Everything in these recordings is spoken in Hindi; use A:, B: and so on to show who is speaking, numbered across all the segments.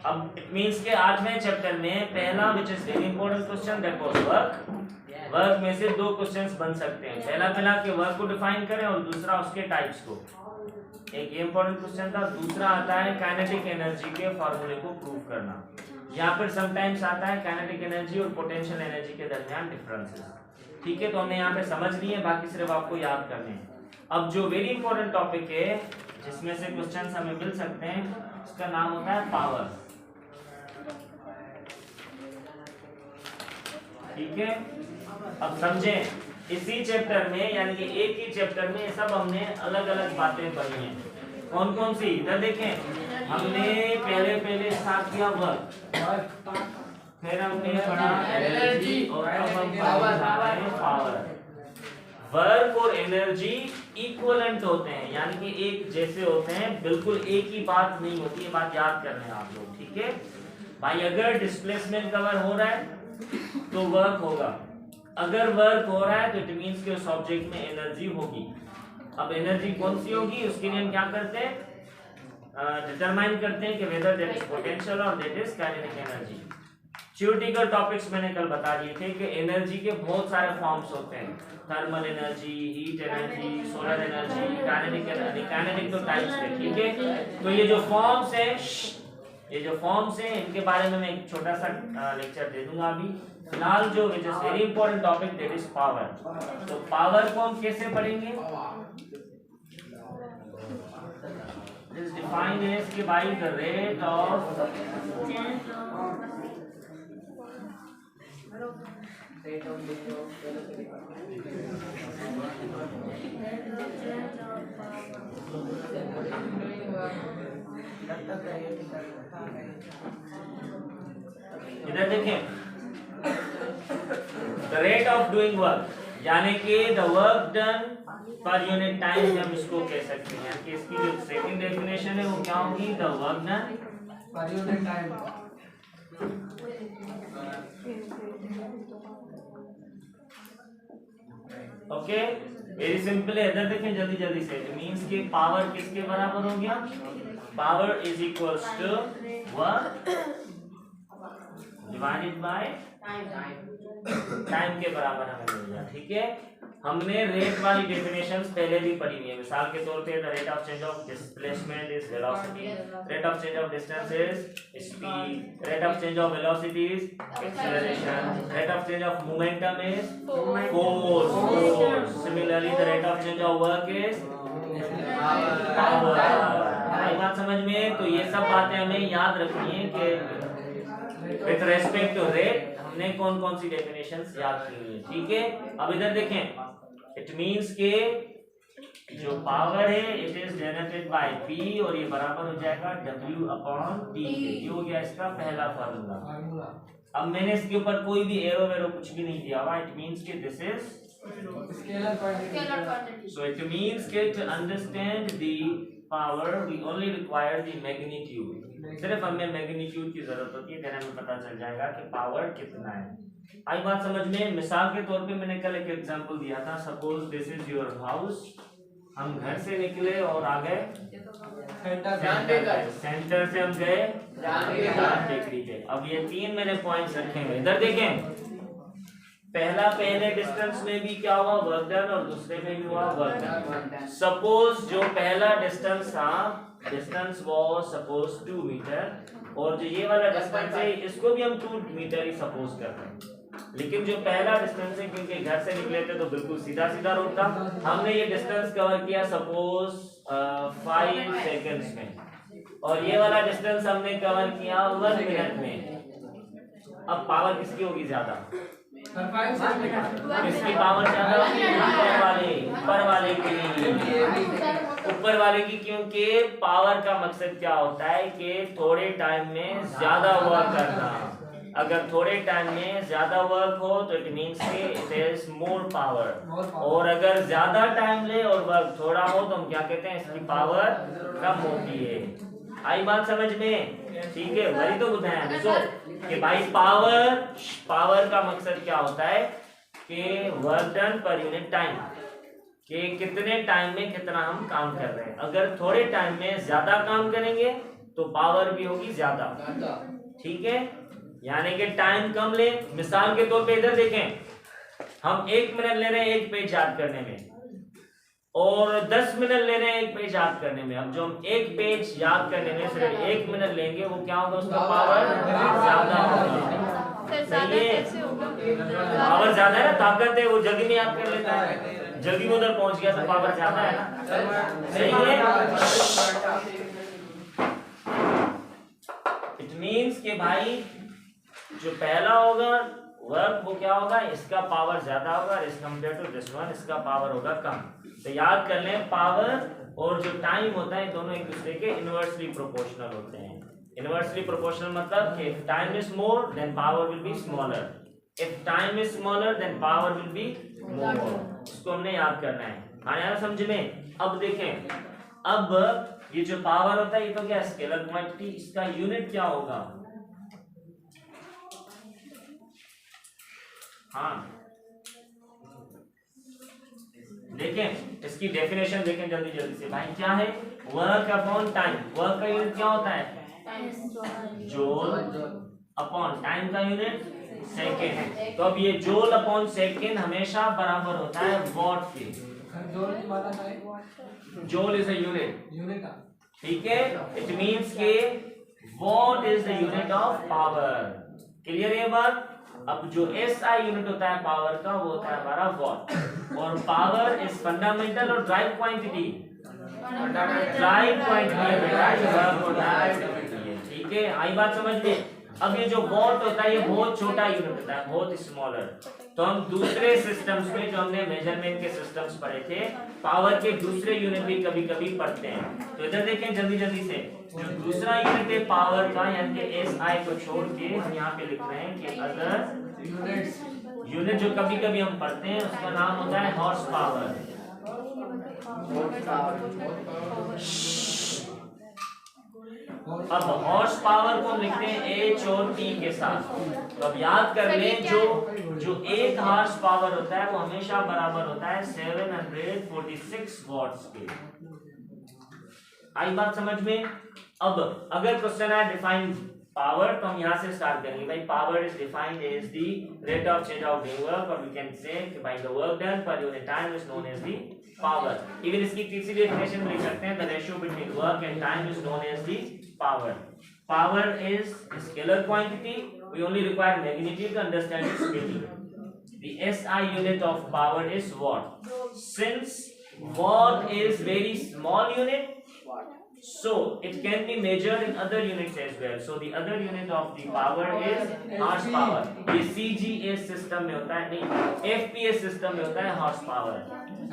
A: अब इट मींस के 8वें चैप्टर में पहला which is very important question that was work में से दो क्वेश्चंस बन सकते हैं। पहला के वर्क को डिफाइन करें और दूसरा उसके टाइप्स को। एक ये इंपॉर्टेंट क्वेश्चन था। दूसरा आता है काइनेटिक एनर्जी के फॉर्मूले को प्रूव करना। यहाँ पर समटाइम्स आता है काइनेटिक एनर्जी और पोटेंशियल एनर्जी के दरमियान डिफरेंसेस। ठीक है, तो हमने यहाँ पे समझ लिए, बाकी सिर्फ आपको याद करने हैं। अब जो वेरी इंपॉर्टेंट टॉपिक है जिसमें से क्वेश्चंस हमें मिल सकते हैं, उसका नाम होता है पावर। ठीक है, अब समझें, इसी चैप्टर में यानी कि एक ही चैप्टर में सब हमने अलग अलग बातें पढ़ी हैं। कौन कौन सी? इधर देखें, हमने पहले स्टार्ट किया वर्क, फिर हमने पढ़ा एनर्जी और अब हम पावर। वर्क और एनर्जी इक्विवेलेंट होते हैं, यानी कि एक जैसे होते हैं, बिल्कुल एक ही बात नहीं होती है। बात याद कर रहे हैं आप लोग। ठीक है भाई, अगर डिस्प्लेसमेंट कवर हो रहा है तो वर्क होगा, अगर वर्क हो रहा है तो इट मींस कि उस ऑब्जेक्ट में एनर्जी होगी। अब एनर्जी कौन सी होगी, उसके लिए हम क्या करते हैं, डिटरमाइन करते हैं कि वेदर दैट इज पोटेंशियल और that is kinetic energy. Theoretical topics मैंने कल बता दिए थे कि एनर्जी के बहुत सारे फॉर्म्स होते हैं, thermal energy, heat energy, solar energy, kinetic energy. Kinetic तो टाइप्स है। ठीक है, तो ये जो फॉर्म्स हैं इनके बारे में मैं एक छोटा सा लेक्चर दे दूंगा अभी। फिलहाल जो which is very important topic that is power. तो पावर को हम कैसे पढ़ेंगे? दिस डिफाइंड एज कि बाय द रेट ऑफ इधर देखें, the rate of doing work, यानी कि the work done per unit time हम इसको कह सकते हैं। कि इसकी जो सेकंड डेफिनेशन है वो क्या होगी, the work done per unit time. Okay, very simple है। इधर देखें जल्दी से, इट मींस कि पावर किसके बराबर हो गया, power is equals to work divided by time के बराबर हमें मिल गया। ठीक है, हमने रेट वाली डेफिनेशंस पहले भी पढ़ी हुई है। मिसाल के तौर पे the rate of change of displacement is velocity, rate of change of distance is speed, rate of change of velocity is acceleration, rate of change of momentum is force. Similarly the rate of change of work is power. आई बात समझ में? तो ये सब बातें हमें याद रखनी है कि विथ रेस्पेक्ट टू रेट हमने कौन कौन सी डेफिनेशंस याद की हुई है। ठीक है, अब इधर देखें, इट मींस के जो पावर है it is generated by P और ये बराबर हो जाएगा W अपॉन T के। ये हो गया इसका पहला फार्मूला। अब मैंने इसके ऊपर कोई भी एरो वेरो कुछ भी नहीं दिया हुआ, इट मींस के this is scalar quantity. So it means के to understand the power we only require the magnitude. सिर्फ हमें मैग्नीट्यूड की जरूरत होती है, देन हमें पता चल जाएगा कि पावर कितना है। आई बात समझ में? मिसाल के तौर पे मैंने कल एक एग्जांपल दिया था, suppose this is your house. हम घर से निकले और आ गए सेंटर से हम गए टेकरी पे। अब ये 3 मैंने पॉइंट्स रखे हैं। इधर देखें, पहले डिस्टेंस में भी क्या हुआ, वर्क डन, और दूसरे में भी हुआ वर्क डन। सपोज जो पहला डिस्टेंस था, डिस्टेंस वाज सपोज 2 मीटर, और जो ये वाला डिस्टेंस है इसको भी हम 2 मीटर ही सपोज कर रहे हैं। लेकिन जो पहला डिस्टेंस है, क्योंकि घर से निकले थे तो बिल्कुल सीधा रोड था, हमने ये डिस्टेंस कवर किया सपोज 5 सेकंड्स में, और ये वाला डिस्टेंस हमने कवर किया 1 मिनट में। अब पावर किसकी होगी ज्यादा? किसकी पावर ज्यादा होगी? ऊपर वाले की। ऊपर वाले की, क्योंकि पावर का मकसद क्या होता है कि थोड़े टाइम में ज्यादा वर्क करना। अगर थोड़े टाइम में ज्यादा वर्क हो तो इट मींस कि इट इज मोर पावर, और अगर ज्यादा टाइम ले और वर्क थोड़ा हो तो हम क्या कहते हैं, इसकी पावर कम होती है। आई बात समझ में? ठीक है, वही तो बताया देखो कि भाई पावर का मकसद क्या होता है कि work done per unit time, कि कितने टाइम में कितना हम काम कर रहे हैं। अगर थोड़े टाइम में ज्यादा काम करेंगे तो पावर भी होगी ज्यादा। ठीक है, यानी कि टाइम कम ले। मिसाल के तौर पे इधर देखें, हम 1 मिनट ले रहे हैं एक पेज याद करने में, और 10 मिनट ले रहे हैं एक पेज याद करने में। अब जो हम एक पेज याद करने में सिर्फ 1 मिनट लेंगे, वो क्या होगा, उसका पावर ज्यादा होगा। सही है, पावर ज्यादा है ना, ताकत है, वो जल्दी में याद कर लेता है, जल्दी में उधर पहुंच गया तो पावर ज्यादा है ना। सही है, इट मीन्स कि भाई जो पहला होगा वर्क वो क्या होगा, इसका पावर ज्यादा होगा as compare to this one, इसका पावर होगा कम। तो याद कर लें, पावर और जो टाइम होता है दोनों एक दूसरे के इनवर्सली प्रोपोर्शनल होते हैं। इनवर्सली प्रोपोर्शनल मतलब कि if time is more then power will be smaller, if time is smaller then power will be more। इसको हमने याद करना है। आया ना समझ में। अब देखें, अब ये जो पावर होता है ये तो क्या स्केलर क्वांटिटी, इसका यूनिट क्या होगा। हाँ देखें, इसकी डेफिनेशन देखें जल्दी जल्दी से भाई, क्या है, वर्क अपॉन टाइम। वर्क का यूनिट क्या होता है, जूल अपॉन टाइम का यूनिट सेकेंड। तो अब ये जूल अपॉन सेकेंड हमेशा बराबर होता है वॉट के। जूल इज अ यूनिट, ठीक है। इट मींस के what is the unit of power. Clear है बात। अब जो SI यूनिट होता है पावर का वो होता है हमारा वॉट, और पावर इज फंडामेंटल और ड्राइव क्वांटिटी। ड्राइव क्वांटिटी, ठीक है, आई बात समझ में। अब ये जो वॉट होता है ये बहुत छोटा यूनिट होता है, बहुत स्मॉलर। तो हम दूसरे सिस्टम्स में जो हमने मेजरमेंट के सिस्टम्स पढ़े थे, पावर के दूसरे यूनिट भी कभी कभी पढ़ते हैं। तो इधर देखें जल्दी जल्दी से, जो दूसरा यूनिट है पावर का यानी कि SI को छोड़ के हम यहाँ पे लिख रहे हैं कि अदर यूनिट जो कभी कभी हम पढ़ते हैं उसका नाम होता है हॉर्स पावर। अब हॉर्स पावर को हम लिखते हैं H और T के साथ। तो अब याद कर लें, जो एक हॉर्स पावर होता है वो हमेशा बराबर होता है 746 वॉट्स के। आई बात समझ में। अब अगर क्वेश्चन है डिफाइन पावर, तो हम यहाँ से स्टार्ट करेंगे। भाई power is defined as the rate of change of doing work, और वी कैन से कि भाई the work done per unit time is known as the power. Even इसकी तीसरी डेफिनेशन लिख सकते हैं, the ratio between work and time is known as the power. Power is a scalar quantity. We only require magnitude to understand its meaning. The SI unit of power is watt. Since watt is very small unit, so it can be measured in other units as well. So the other unit of the power is horse power. ये CGS system में होता है, नहीं FPS system में होता है horse power।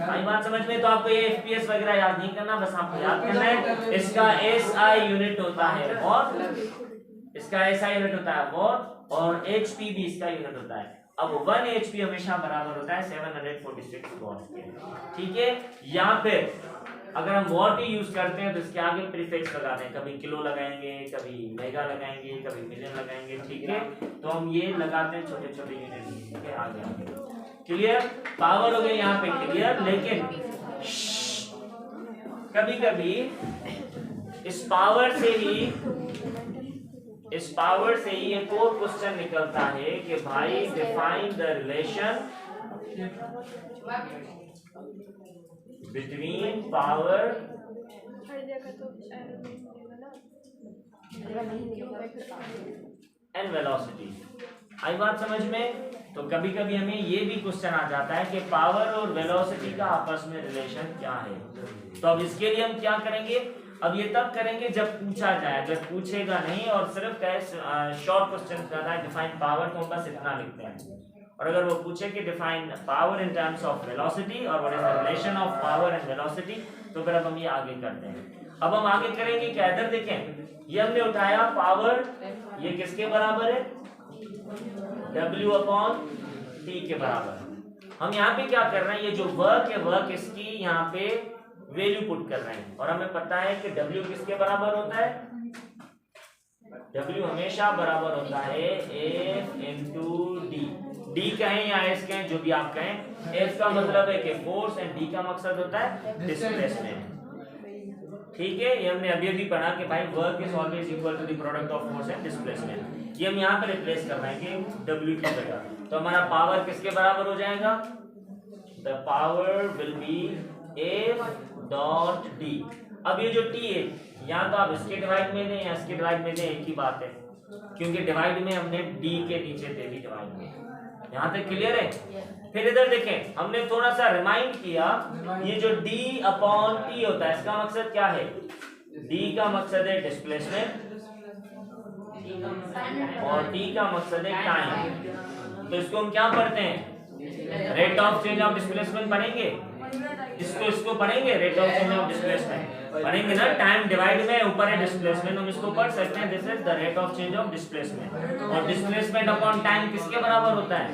A: आई बात समझ में। तो आपको ये FPS वगैरह याद नहीं करना, बस आपको याद करना है इसका SI यूनिट होता है वॉट, इसका SI यूनिट होता है वॉट, और HP भी इसका यूनिट होता है। अब 1 HP हमेशा बराबर होता है 746 वॉट के, ठीक है। यहाँ पे अगर हम वॉट ही यूज करते हैं तो इसके आगे प्रीफिक्स लगाते हैं, कभी किलो लगाएंगे, कभी मेगा लगाएंगे, कभी मिलियन लगाएंगे, ठीक है। तो हम ये लगाते हैं छोटे छोटे यूनिट, ठीक है, आगे। क्लियर, पावर हो गई यहाँ पे क्लियर। लेकिन कभी कभी इस पावर से ही एक और क्वेश्चन निकलता है कि भाई define the relation between power and velocity. आई बात समझ में। तो कभी कभी हमें ये भी क्वेश्चन आ जाता है कि पावर और वेलोसिटी का आपस में रिलेशन क्या है। तो अब इसके लिए हम क्या करेंगे, अब ये तब करेंगे जब पूछा जाए। अगर पूछेगा नहीं और सिर्फ शॉर्ट क्वेश्चन करता है डिफाइन पावर, तो हम बस इतना लिखते हैं। और अगर वो पूछे कि define power in terms of velocity और what is the relation of power and velocity, तो फिर अब हम ये आगे करते हैं। अब हम आगे करेंगे क्या, इधर देखें, ये हमने उठाया पावर, ये किसके बराबर है, W अपॉन T के बराबर। हम यहाँ पे क्या कर रहे हैं, ये जो वर्क है वर्क इसकी यहाँ पे वैल्यू पुट कर रहे हैं, और हमें पता है कि W किसके बराबर होता है, W हमेशा बराबर होता है F इंटू D। D कहें या S कहें, जो भी आप कहें। F का मतलब है कि फोर्स एंड D का मकसद होता है डिस्प्लेसमेंट। ठीक है, ये हमने अभी अभी पढ़ा कि भाई work is always equal to the product of force and displacement. ये हम यहाँ पे रिप्लेस करवाएंगे W की जगह, तो हमारा पावर किसके बराबर हो जाएगा? The power will B F dot D। अब ये जो T है, यहाँ तो आप इसके डिवाइड में दें या इसके डिवाइड में दें, एक ही बात है, क्योंकि डिवाइड में हमने D के नीचे दे दी डिवाइड में। यहाँ तक क्लियर है? फिर इधर देखें, हमने थोड़ा सा रिमाइंड किया, ये जो D अपॉन T होता है, इसका मकसद क्या है? D का मकसद है डिस्प्लेसमेंट और T का मकसद है टाइम। तो इसको हम क्या पढ़ते हैं? Rate of change of displacement पढ़ेंगे, इसको पढ़ेंगे, rate of change of displacement पढ़ेंगे ना। टाइम डिवाइड में ऊपर है डिस्प्लेसमेंट, हम इसको पढ़ सकते हैं, this is the rate of change of displacement. और डिस्प्लेसमेंट अपॉन टाइम किसके बराबर होता है?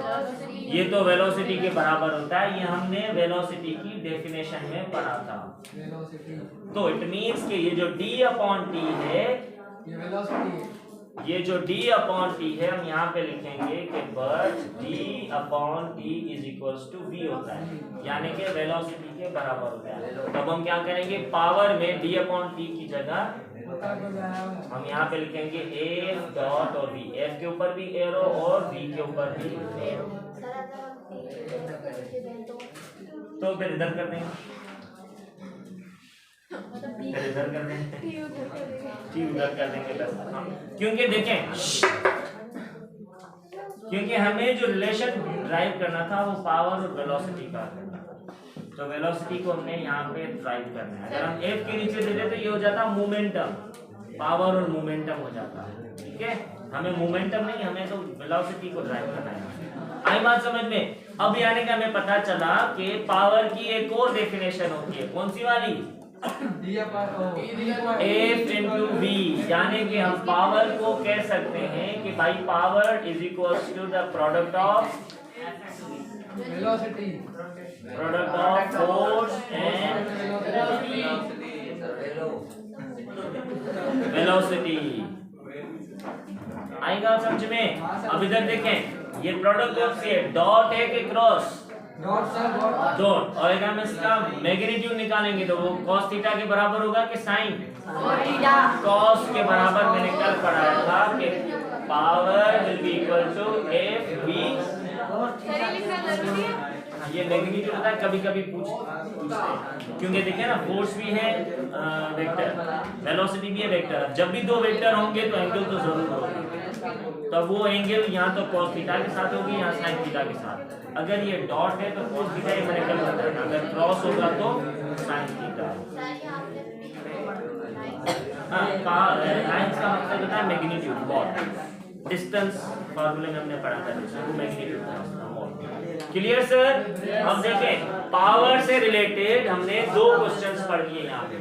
A: ये तो वेलोसिटी के बराबर होता है। ये हमने वेलोसिटी की डेफिनेशन में पढ़ा था। तो इट मींस कि ये जो D अपॉन T है, ये वेलोसिटी है। ये जो D अपॉन T है, हम यहाँ पे लिखेंगे कि but D upon T is equals to V होता है, यानी कि वेलोसिटी के बराबर होता है। तब हम क्या करेंगे? पावर में D अपॉन T की जगह हम यहाँ पे लिखेंगे F डॉट और V। F के ऊपर भी एरो और V के ऊपर भी एरो। तो फिर इधर कर देंगे, इधर कर देंगे, T उधर कर देंगे बस। क्योंकि देखें, क्योंकि हमें जो रिलेशन ड्राइव करना था वो पावर और वेलोसिटी का करना, तो वेलोसिटी को हमने यहाँ पे ड्राइव करना है। अगर हम F के नीचे दे देते तो ये हो जाता मोमेंटम, पावर और मोमेंटम हो जाता है। ठीक है, हमें मोमेंटम नहीं, हमें तो वेलोसिटी को ड्राइव करना है। आई बात समझ में? अब यानी कि हमें पता चला कि पावर की एक और डेफिनेशन होती है, कौन सी वाली? F into V। यानी कि हम पावर को कह सकते हैं कि भाई power is equals to the product of velocity, product of force and velocity. आएगा समझ में? अब इधर देखें, ये प्रोडक्ट कौन सी है? डॉट है कि क्रॉस? डॉट। और अगर हम इसका मैग्नीट्यूड निकालेंगे तो वो cos थीटा के बराबर होगा कि साइन cos के बराबर। मैंने कल पढ़ाया था कि power will be equal to F V। ये मैग्नीट्यूड होता है, कभी कभी पूछते हैं, क्योंकि देखिए ना, फोर्स भी है वेक्टर, वेलोसिटी भी है वेक्टर। जब भी दो वेक्टर होंगे तो एंगल तो जरूर होगा, तो वो एंगल यहाँ तो cos थीटा के साथ होगी, यहाँ sin थीटा के साथ। अगर ये डॉट है तो cos थीटा, ये मैंने कल बताया। अगर क्रॉस होगा तो sin थीटा। हाँ, लाइंस का मतलब होता है मैग्नीट्यूड, वॉट, डिस्टेंस फार्मूले में हमने पढ़ा था, वो मैग्नीट्यूड था। Clear sir? हम देखें, पावर से रिलेटेड हमने दो क्वेश्चंस पढ़ लिए यहाँ पे।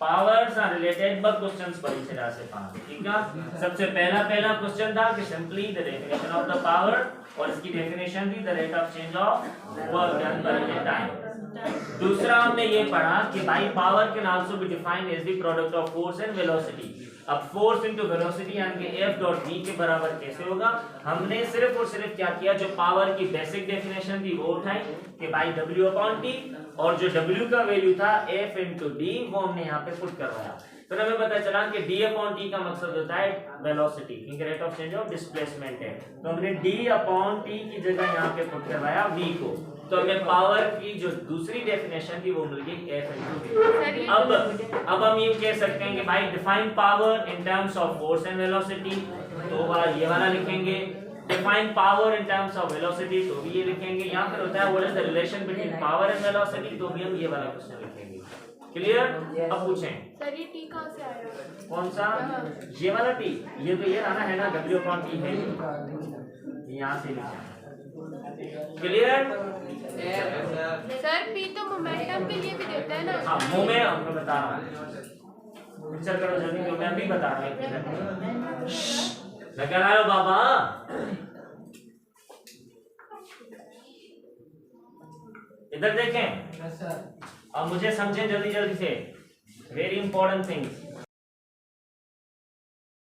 A: पावर से रिलेटेड बस क्वेश्चंस पढ़ी तरह से पास। ठीक है, सबसे पहला क्वेश्चन था कि simply the definition of the power, और इसकी डेफिनेशन थी the rate of change of work done per time. दूसरा हमने ये पढ़ा कि भाई power can also be defined as the product of force and velocity. अब फोर्स इनटू वेलोसिटी यानी कि F डॉट V के बराबर कैसे होगा? हमने सिर्फ और सिर्फ क्या किया, जो पावर की बेसिक डेफिनेशन थी वो उठाई कि भाई W अपॉन T, और जो W का वैल्यू था F इंटू D, वो हमने यहाँ पे पुट करवाया। फिर हमें पता चला कि D अपॉन T का मकसद होता है वेलोसिटी, क्योंकि rate of change of displacement है। तो हमने D अपॉन T की जगह यहाँ पे पुट करवाया V को, तो हमें पावर की जो दूसरी डेफिनेशन थी वो मिल गई F इंटू V। अब हम ये कह सकते हैं कि भाई define power in terms of force and velocity, तो ये वाला लिखेंगे। Define power in terms of velocity, तो भी ये लिखेंगे। यहाँ पर होता है what is the relation between power and velocity, तो भी हम ये वाला क्वेश्चन लिखेंगे। क्लियर? अब पूछें
B: सर ये T कहाँ से आया?
A: कौन सा? ये वाला T, ये तो ये आना है ना, W अपॉन T है, यहाँ से लिखा। क्लियर?
B: सर P तो मोमेंटम के लिए भी देता है ना?
A: हाँ, मोमेंटम मैं बता रहा हूँ, पिक्चर करो जल्दी, मैं भी बता रहा हूँ। लगा रहा हो बाबा? इधर देखें, अब मुझे समझें जल्दी जल्दी से, वेरी इंपॉर्टेंट थिंग्स।